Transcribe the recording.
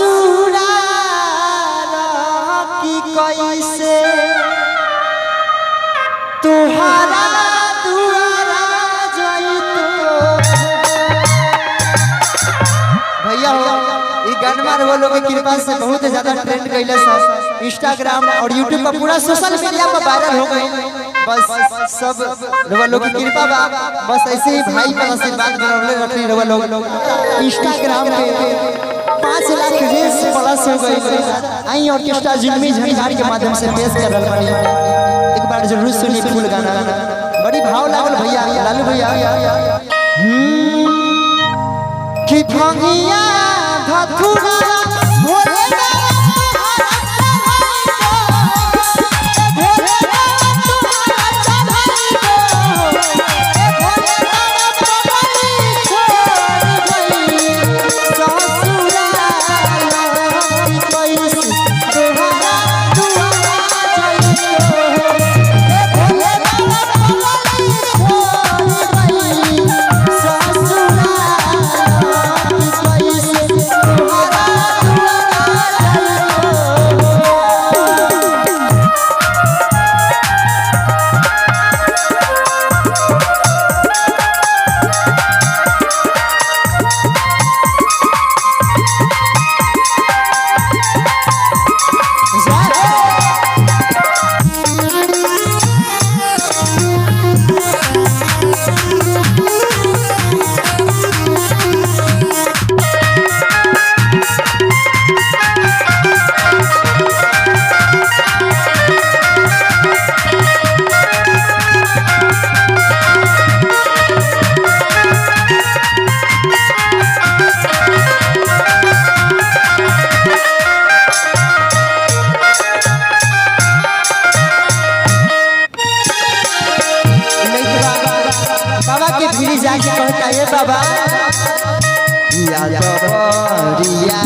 ससुराल की कैसे तुहारा दुआरा जइतो भैया हो ये गनमार वो लोग की कृपा से बहुत ज्यादा ट्रेंड कइले सब इंस्टाग्राम और यूट्यूब पर पूरा सोशल मीडिया पर वायरल हो गई। बस सब रवा लोग की कृपा बा बस ऐसे ही भाई पर आशीर्वाद बनौले रखनी रवा लोग इंस्टाग्राम पे 5 लाख रील्स प्लस हो गई। आई ऑर्केस्ट्रा जिनमी झंझार के माध्यम से पेश कर रहल बानी एक बार जरूर सुनी फूल गाना बड़ी भाव लागल भैया लालू भैया कि भंगिया धथुरा भोले बाबा के भीड़ी जाके कहता है बाबा या तो रिया